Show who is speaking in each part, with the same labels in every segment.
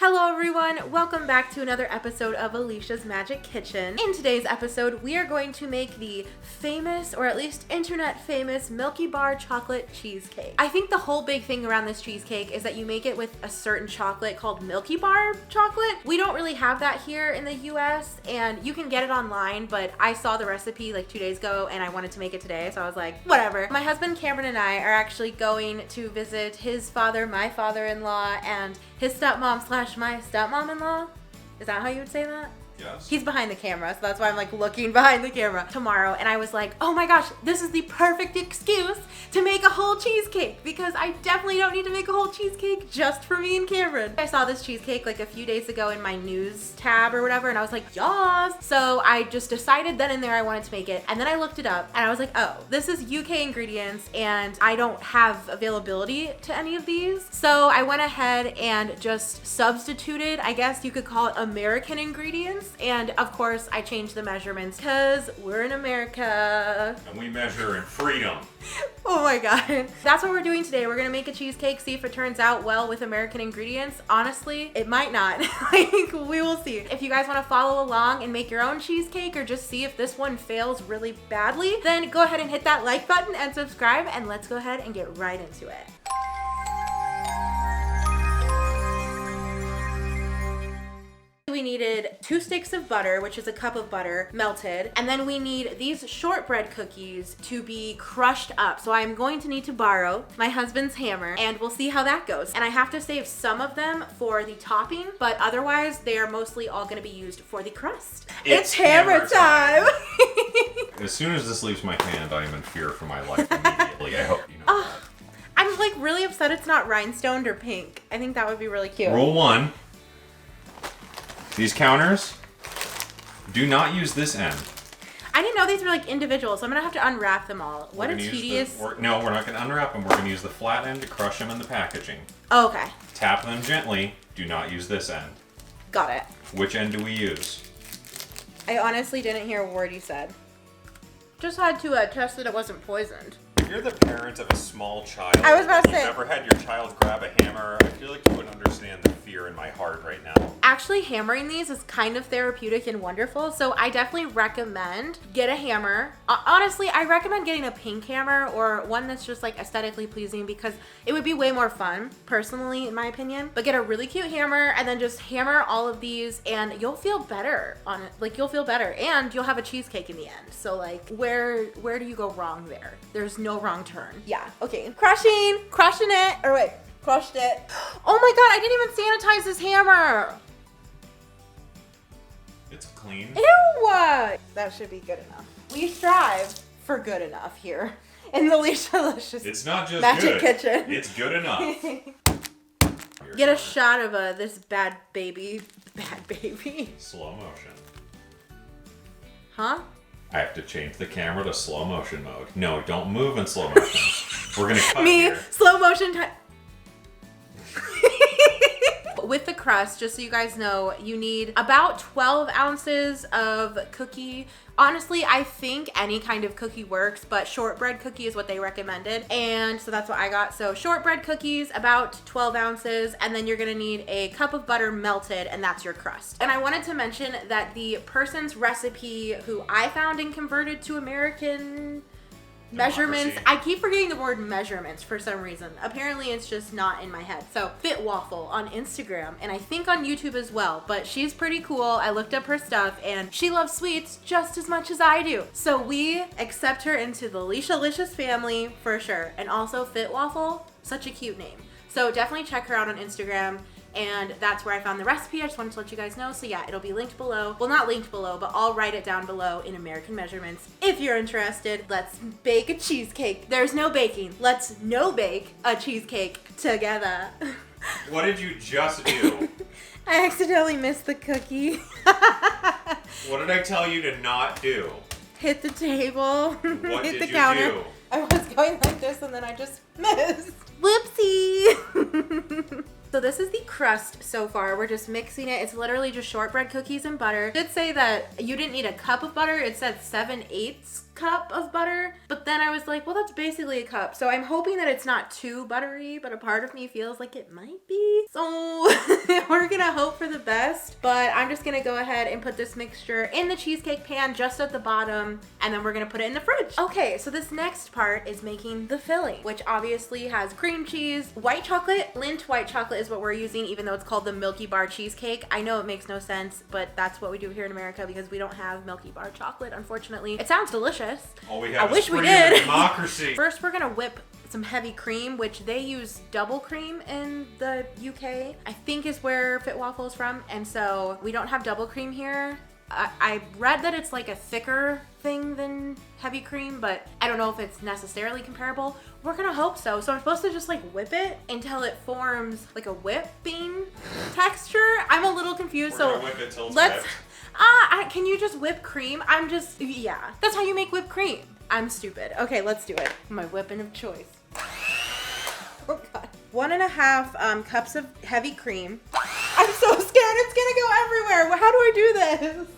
Speaker 1: Hello everyone, welcome back to another episode of Alicia's Magic Kitchen. In today's episode, we are going to make the famous, or at least internet famous, Milkybar chocolate cheesecake. I think the whole big thing around this cheesecake is that you make it with a certain chocolate called Milkybar chocolate. We don't really have that here in the US, and you can get it online, but I saw the recipe like 2 days ago and I wanted to make it today, so I was like, whatever. My husband Cameron and I are actually going to visit his father, my father-in-law, and his stepmom / my stepmom-in-law. Is that how you would say that?
Speaker 2: Yes.
Speaker 1: He's behind the camera, so that's why I'm like looking behind the camera tomorrow. And I was like, oh my gosh, this is the perfect excuse to make a whole cheesecake because I definitely don't need to make a whole cheesecake just for me and Cameron. I saw this cheesecake like a few days ago in my news tab or whatever, and I was like, yas. So I just decided then and there I wanted to make it. And then I looked it up and I was like, oh, this is UK ingredients and I don't have availability to any of these. So I went ahead and just substituted, I guess you could call it American ingredients. And of course I changed the measurements because we're in America.
Speaker 2: And we measure in freedom.
Speaker 1: Oh my god. That's what we're doing today. We're gonna make a cheesecake, see if it turns out well with American ingredients. Honestly, it might not. Like, we will see. If you guys wanna follow along and make your own cheesecake or just see if this one fails really badly, then go ahead and hit that like button and subscribe, and let's go ahead and get right into it. We needed 2 sticks of butter, which is a cup of butter melted, and then we need these shortbread cookies to be crushed up. So I'm going to need to borrow my husband's hammer and we'll see how that goes. And I have to save some of them for the topping, but otherwise they are mostly all going to be used for the crust. It's hammer time.
Speaker 2: As soon as this leaves my hand, I am in fear for my life immediately. I hope you know that.
Speaker 1: I'm like really upset it's not rhinestoned or pink. I think that would be really cute.
Speaker 2: Rule 1. These counters, do not use this end.
Speaker 1: I didn't know these were like individual, so I'm gonna have to unwrap them all. What a tedious...
Speaker 2: No, we're not gonna unwrap them. We're gonna use the flat end to crush them in the packaging.
Speaker 1: Oh, okay.
Speaker 2: Tap them gently. Do not use this end.
Speaker 1: Got it.
Speaker 2: Which end do we use?
Speaker 1: I honestly didn't hear a word you said. Just had to test that it wasn't poisoned.
Speaker 2: You're the parent of a small child.
Speaker 1: I was about to say.
Speaker 2: You've never had your child grab a hammer. I feel like you would understand the fear in my heart right now.
Speaker 1: Actually, hammering these is kind of therapeutic and wonderful, so I definitely recommend get a hammer. Honestly, I recommend getting a pink hammer or one that's just like aesthetically pleasing because it would be way more fun, personally, in my opinion. But get a really cute hammer and then just hammer all of these and you'll feel better on it. Like, you'll feel better and you'll have a cheesecake in the end. So like, where do you go wrong there? There's no wrong turn. Yeah, okay. Crushing it, or wait, crushed it. Oh my god, I didn't even sanitize this hammer.
Speaker 2: It's clean.
Speaker 1: Ew! That should be good enough. We strive for good enough here in the Alicialicious
Speaker 2: It's not just
Speaker 1: Magic
Speaker 2: good.
Speaker 1: Kitchen.
Speaker 2: It's good enough.
Speaker 1: Get a shot of this bad baby.
Speaker 2: Slow motion.
Speaker 1: Huh?
Speaker 2: I have to change the camera to slow motion mode. No, don't move in slow motion. We're gonna cut here.
Speaker 1: Slow motion time. With the crust, just so you guys know, you need about 12 ounces of cookie. Honestly, I think any kind of cookie works, but shortbread cookie is what they recommended. And so that's what I got. So shortbread cookies, about 12 ounces. And then you're gonna need a cup of butter melted, and that's your crust. And I wanted to mention that the person's recipe who I found and converted to American measurements. I keep forgetting the word measurements for some reason. Apparently it's just not in my head. So Fit Waffle on Instagram and I think on YouTube as well, but she's pretty cool. I looked up her stuff and she loves sweets just as much as I do. So we accept her into the Alicialicious family for sure. And also Fit Waffle, such a cute name. So definitely check her out on Instagram. And that's where I found the recipe. I just wanted to let you guys know. So yeah, it'll be linked below. Well, not linked below, but I'll write it down below in American measurements. If you're interested, let's bake a cheesecake. There's no baking. Let's no bake a cheesecake together.
Speaker 2: What did you just do?
Speaker 1: I accidentally missed the cookie.
Speaker 2: What did I tell you to not do?
Speaker 1: Hit the table.
Speaker 2: What
Speaker 1: Hit
Speaker 2: did
Speaker 1: the
Speaker 2: you
Speaker 1: counter.
Speaker 2: do?
Speaker 1: I was going like this and then I just missed. Whoopsie. So this is the crust so far. We're just mixing it. It's literally just shortbread cookies and butter. It did say that you didn't need a cup of butter. It said 7/8 cup of butter. But then I was like, well, that's basically a cup. So I'm hoping that it's not too buttery, but a part of me feels like it might be. So we're gonna hope for the best. But I'm just gonna go ahead and put this mixture in the cheesecake pan just at the bottom. And then we're gonna put it in the fridge. Okay, so this next part is making the filling, which obviously has cream cheese, white chocolate. Lindt white chocolate is what we're using, even though it's called the Milkybar Cheesecake. I know it makes no sense, but that's what we do here in America because we don't have Milkybar chocolate, unfortunately. It sounds delicious.
Speaker 2: All we have
Speaker 1: I
Speaker 2: is
Speaker 1: wish we did.
Speaker 2: Democracy.
Speaker 1: First, we're gonna whip some heavy cream, which they use double cream in the UK. I think is where Fit Waffle is from, and so we don't have double cream here. I read that it's like a thicker thing than heavy cream, but I don't know if it's necessarily comparable. We're gonna hope so. So I'm supposed to just like whip it until it forms like a whipping texture. I'm a little confused.
Speaker 2: We're
Speaker 1: so
Speaker 2: gonna whip it till it's
Speaker 1: let's.
Speaker 2: whipped.
Speaker 1: Can you just whip cream? Yeah. That's how you make whipped cream. I'm stupid. Okay, let's do it. My weapon of choice. Oh God. 1.5 cups of heavy cream. I'm so scared it's gonna go everywhere. How do I do this?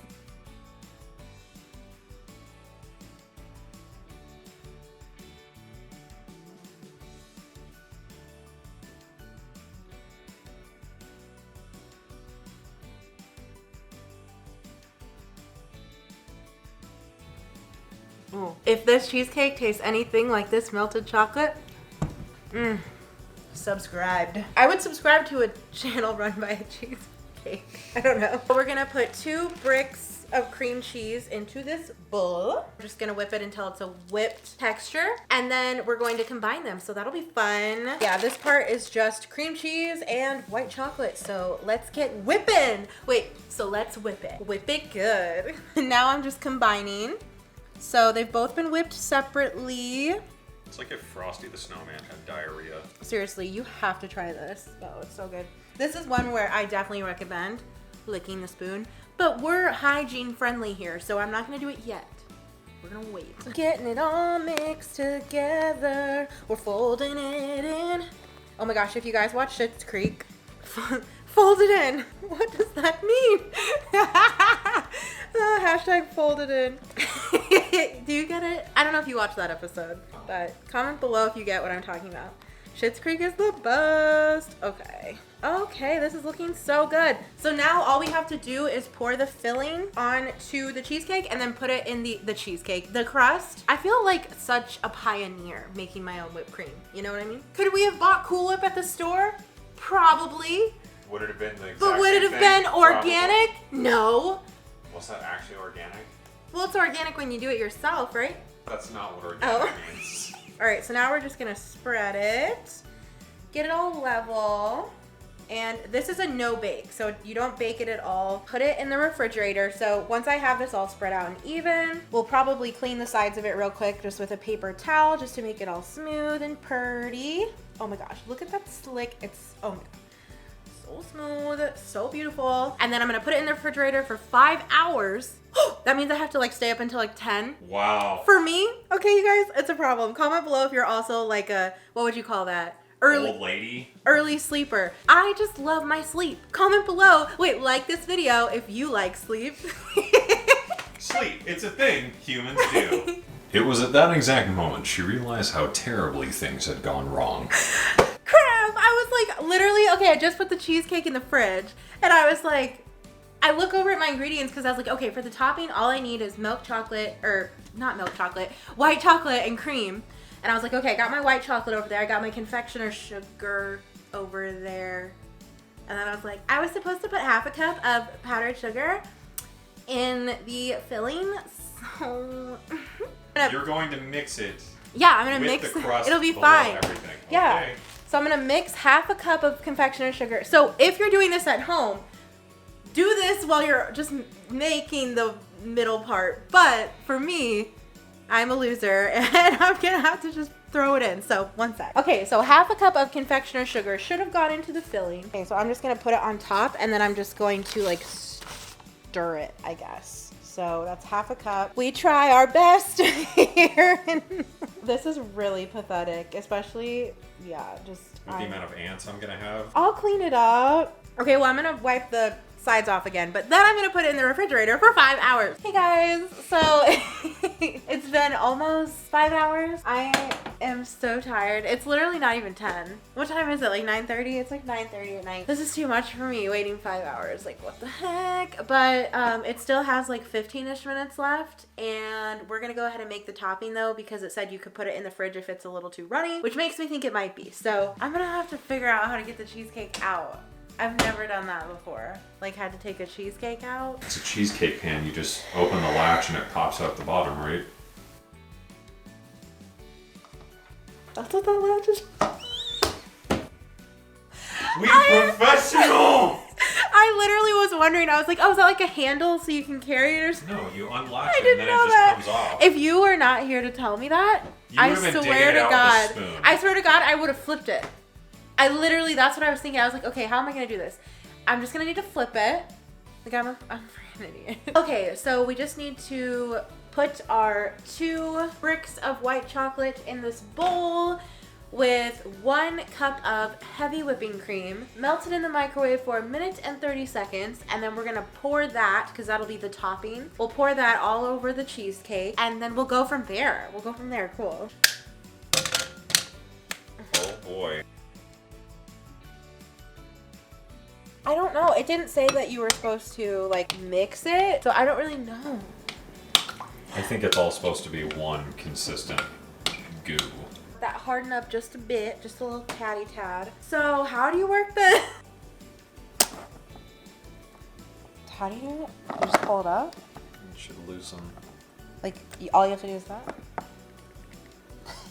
Speaker 1: Oh. If this cheesecake tastes anything like this melted chocolate, subscribed. I would subscribe to a channel run by a cheesecake. I don't know. We're gonna put 2 bricks of cream cheese into this bowl. We're just gonna whip it until it's a whipped texture, and then we're going to combine them, so that'll be fun. Yeah, this part is just cream cheese and white chocolate, so let's get whipping. Wait, so let's whip it. Whip it good. Now I'm just combining. So they've both been whipped separately.
Speaker 2: It's like if Frosty the Snowman had diarrhea.
Speaker 1: Seriously, you have to try this. Oh, it's so good. This is one where I definitely recommend licking the spoon, but we're hygiene friendly here, so I'm not gonna do it yet. We're gonna wait. Getting it all mixed together. We're folding it in. Oh my gosh, if you guys watch Schitt's Creek, fold it in. What does that mean? Hashtag folded in. Do you get it? I don't know if you watched that episode, but comment below if you get what I'm talking about. Schitt's Creek is the best. Okay. Okay, this is looking so good. So now all we have to do is pour the filling onto the cheesecake and then put it in the crust. I feel like such a pioneer making my own whipped cream. You know what I mean? Could we have bought Cool Whip at the store? Probably.
Speaker 2: Would it have been the exact
Speaker 1: But would it have been organic? Probably. No.
Speaker 2: Was that actually organic?
Speaker 1: Well, it's organic when you do it yourself, right?
Speaker 2: That's not what organic means.
Speaker 1: All right, so now we're just gonna spread it, get it all level. And this is a no bake, so you don't bake it at all. Put it in the refrigerator. So once I have this all spread out and even, we'll probably clean the sides of it real quick just with a paper towel just to make it all smooth and purty. Oh my gosh, look at that slick. It's, oh my God. So smooth, so beautiful. And then I'm gonna put it in the refrigerator for 5 hours. That means I have to like stay up until like 10.
Speaker 2: Wow.
Speaker 1: For me, okay, you guys, it's a problem. Comment below if you're also like a, what would you call that?
Speaker 2: Old lady?
Speaker 1: Early sleeper. I just love my sleep. Comment below. Wait, like this video if you like sleep.
Speaker 2: Sleep, it's a thing humans do. It was at that exact moment she realized how terribly things had gone wrong.
Speaker 1: Crap! I was like, literally, okay, I just put the cheesecake in the fridge, and I was like, I look over at my ingredients because I was like, okay, for the topping, all I need is milk chocolate, or not milk chocolate, white chocolate and cream. And I was like, okay, I got my white chocolate over there. I got my confectioner sugar over there. And then I was like, I was supposed to put half a cup of powdered sugar in the filling. So
Speaker 2: you're going to mix it.
Speaker 1: Yeah, I'm going to
Speaker 2: with
Speaker 1: mix
Speaker 2: the crust.
Speaker 1: It'll be
Speaker 2: below
Speaker 1: fine.
Speaker 2: Everything.
Speaker 1: Yeah.
Speaker 2: Okay.
Speaker 1: So I'm going to mix half a cup of confectioner sugar. So if you're doing this at home, do this while you're just making the middle part. But for me, I'm a loser and I'm gonna have to just throw it in. So 1 sec. Okay, so half a cup of confectioner sugar should have gone into the filling. Okay, so I'm just gonna put it on top and then I'm just going to like stir it, I guess. So that's half a cup. We try our best here. This is really pathetic, especially, yeah, just...
Speaker 2: With the amount of ants I'm gonna have.
Speaker 1: I'll clean it up. Okay, well, I'm gonna wipe the sides off again, but then I'm gonna put it in the refrigerator for 5 hours. Hey guys, so it's been almost 5 hours. I am so tired. It's literally not even 10. What time is it? Like 9:30? It's like 9:30 at night. This is too much for me, waiting 5 hours. Like, what the heck? But it still has like 15-ish minutes left, and we're gonna go ahead and make the topping though, because it said you could put it in the fridge if it's a little too runny, which makes me think it might be. So I'm gonna have to figure out how to get the cheesecake out. I've never done that before. Like, had to take a cheesecake out.
Speaker 2: It's a cheesecake pan. You just open the latch and it pops out the bottom, right?
Speaker 1: That's what that latch is.
Speaker 2: Professional!
Speaker 1: I literally was wondering. I was like, oh, is that like a handle so you can carry it or something?
Speaker 2: No, you unlatch it and then it just comes off.
Speaker 1: If you were not here to tell me that, I swear to God, I would have flipped it. I literally, that's what I was thinking. I was like, okay, how am I going to do this? I'm just going to need to flip it. Like, I'm a freaking idiot. Okay, so we just need to put our 2 bricks of white chocolate in this bowl with 1 cup of heavy whipping cream, melt it in the microwave for 1 minute and 30 seconds, and then we're going to pour that, because that'll be the topping. We'll pour that all over the cheesecake, and then we'll go from there. Cool.
Speaker 2: Oh, boy.
Speaker 1: I don't know. It didn't say that you were supposed to, like, mix it, so I don't really know.
Speaker 2: I think it's all supposed to be one consistent goo.
Speaker 1: That hardened up just a bit, just a little catty tad. So, how do you work this? How do you do it? You just pull it up?
Speaker 2: It should loosen.
Speaker 1: Like, all you have to do is that?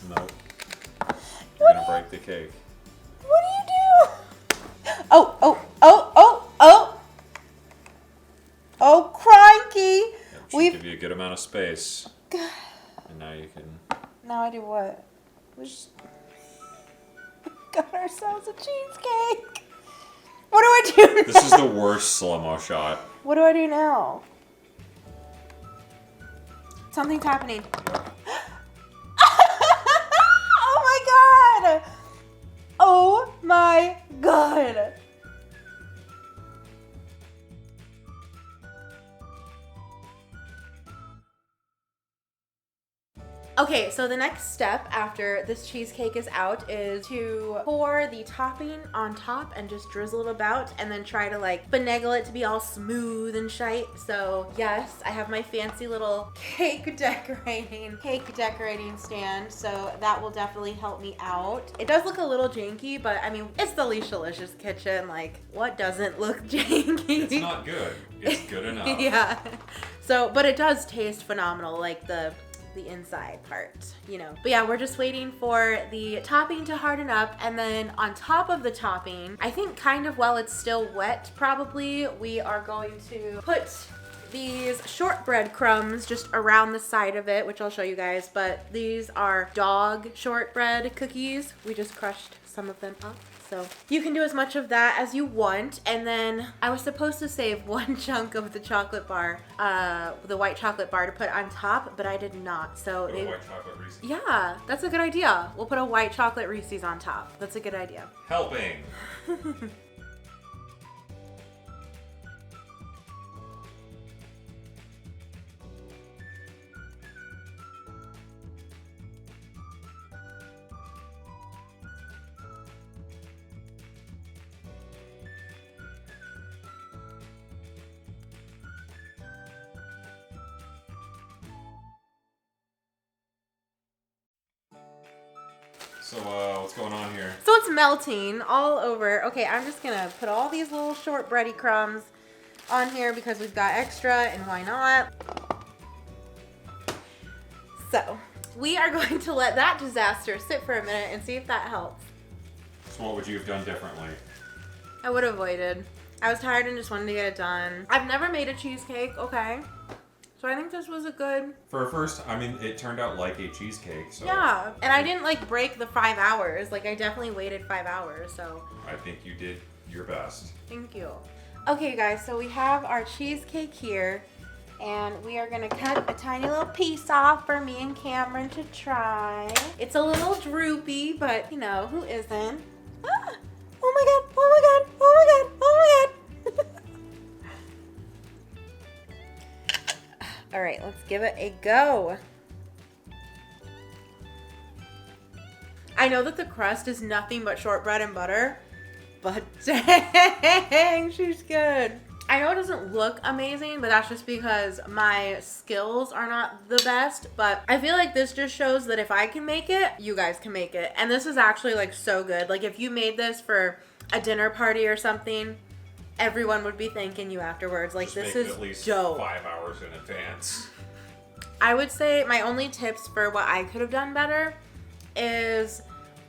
Speaker 2: Nope. You're gonna break the cake.
Speaker 1: What do you do? Oh, cranky.
Speaker 2: That should give you a good amount of space. And now you can...
Speaker 1: Now I do what? We got ourselves a cheesecake. What do I do now?
Speaker 2: This is the worst slow-mo shot.
Speaker 1: What do I do now? Something's happening. Oh my God. Oh my God. Okay, so the next step after this cheesecake is out is to pour the topping on top and just drizzle it about, and then try to like finagle it to be all smooth and shite. So yes, I have my fancy little cake decorating stand, so that will definitely help me out. It does look a little janky, but I mean, it's the Leishalicious kitchen. Like, what doesn't look janky?
Speaker 2: It's not good. It's good enough.
Speaker 1: Yeah. So, but it does taste phenomenal, like the inside part, you know. But yeah, we're just waiting for the topping to harden up, and then on top of the topping, I think kind of while it's still wet probably, we are going to put these shortbread crumbs just around the side of it, which I'll show you guys, but these are dog shortbread cookies. We just crushed some of them up. So you can do as much of that as you want. And then I was supposed to save 1 chunk of the chocolate bar, the white chocolate bar to put on top, but I did not. So
Speaker 2: white chocolate Reese's.
Speaker 1: Yeah, that's a good idea. We'll put a white chocolate Reese's on top. That's a good idea.
Speaker 2: Helping. So, what's going on here?
Speaker 1: So it's melting all over. Okay, I'm just gonna put all these little shortbready crumbs on here because we've got extra, and why not? So we are going to let that disaster sit for a minute and see if that helps.
Speaker 2: So what would you have done differently?
Speaker 1: I would have waited. I was tired and just wanted to get it done. I've never made a cheesecake, okay? So I think this was a good...
Speaker 2: For a first, I mean, it turned out like a cheesecake, so...
Speaker 1: Yeah, and I didn't, like, break the 5 hours. Like, I definitely waited 5 hours, so...
Speaker 2: I think you did your best.
Speaker 1: Thank you. Okay, guys, so we have our cheesecake here. And we are gonna cut a tiny little piece off for me and Cameron to try. It's a little droopy, but you know, who isn't? Ah! Oh my god, oh my god, oh my god, oh my god. All right, let's give it a go. I know that the crust is nothing but shortbread and butter, but dang, she's good. I know it doesn't look amazing, but that's just because my skills are not the best. But I feel like this just shows that if I can make it, you guys can make it. And this is actually like so good. Like if you made this for a dinner party or something, everyone would be thanking you afterwards. Like
Speaker 2: Just
Speaker 1: this
Speaker 2: make it
Speaker 1: is
Speaker 2: at least
Speaker 1: dope.
Speaker 2: 5 hours in advance.
Speaker 1: I would say my only tips for what I could have done better is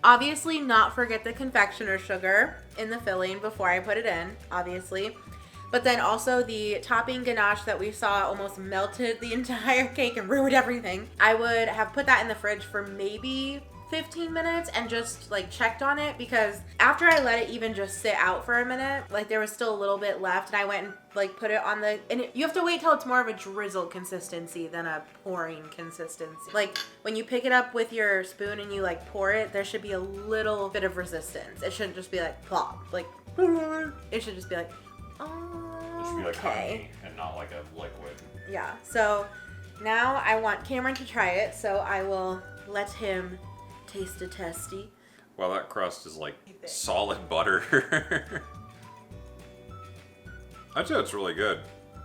Speaker 1: obviously not forget the confectioner sugar in the filling before I put it in, obviously. But then also the topping ganache that we saw almost melted the entire cake and ruined everything. I would have put that in the fridge for maybe 15 minutes and just like checked on it, because after I let it even just sit out for a minute, like there was still a little bit left, and I went and like put it on the, and you have to wait till it's more of a drizzle consistency than a pouring consistency. Like when you pick it up with your spoon and you like pour it, there should be a little bit of resistance. It shouldn't just be like plop, like it should just be like,
Speaker 2: It should be like honey and not like a liquid.
Speaker 1: Yeah, so now I want Cameron to try it, so I will let him taste a testy.
Speaker 2: Well, that crust is like solid butter. I'd say it's really good.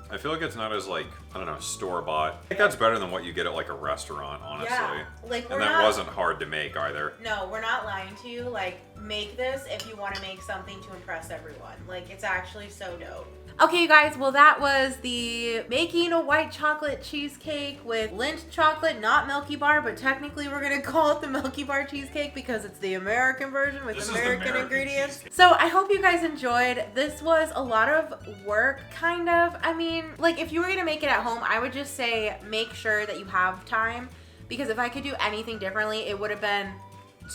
Speaker 2: I feel like it's not as like, I don't know, store-bought. I think that's better than what you get at like a restaurant, honestly.
Speaker 1: Yeah, like
Speaker 2: and that wasn't hard to make either.
Speaker 1: No, we're not lying to you. Like, make this if you want to make something to impress everyone. Like, it's actually so dope. Okay, you guys, well, that was the making a white chocolate cheesecake with Lindt chocolate, not Milkybar, but technically we're gonna call it the Milkybar cheesecake because it's the American version with American ingredients. Cheesecake. So I hope you guys enjoyed. This was a lot of work, kind of. I mean, like, if you were gonna make it at home, I would just say make sure that you have time, because if I could do anything differently, it would have been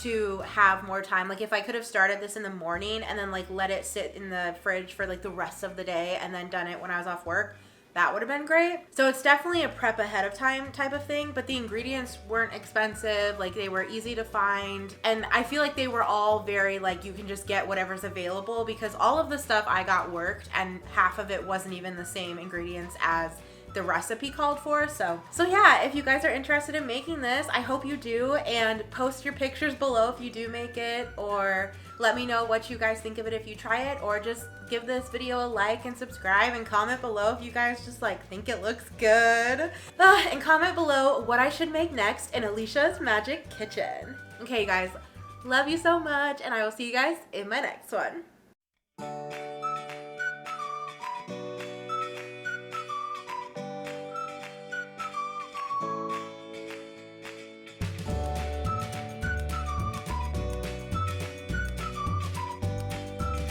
Speaker 1: to have more time. Like if I could have started this in the morning and then like let it sit in the fridge for like the rest of the day and then done it when I was off work, that would have been great. So it's definitely a prep ahead of time type of thing, but the ingredients weren't expensive. Like they were easy to find, and I feel like they were all very like you can just get whatever's available, because all of the stuff I got worked and half of it wasn't even the same ingredients as the recipe called for. So yeah, if you guys are interested in making this, I hope you do, and post your pictures below if you do make it, or let me know what you guys think of it if you try it, or just give this video a like and subscribe and comment below if you guys just like think it looks good. And comment below what I should make next in Alicia's Magic Kitchen. Okay, you guys, love you so much, and I will see you guys in my next one.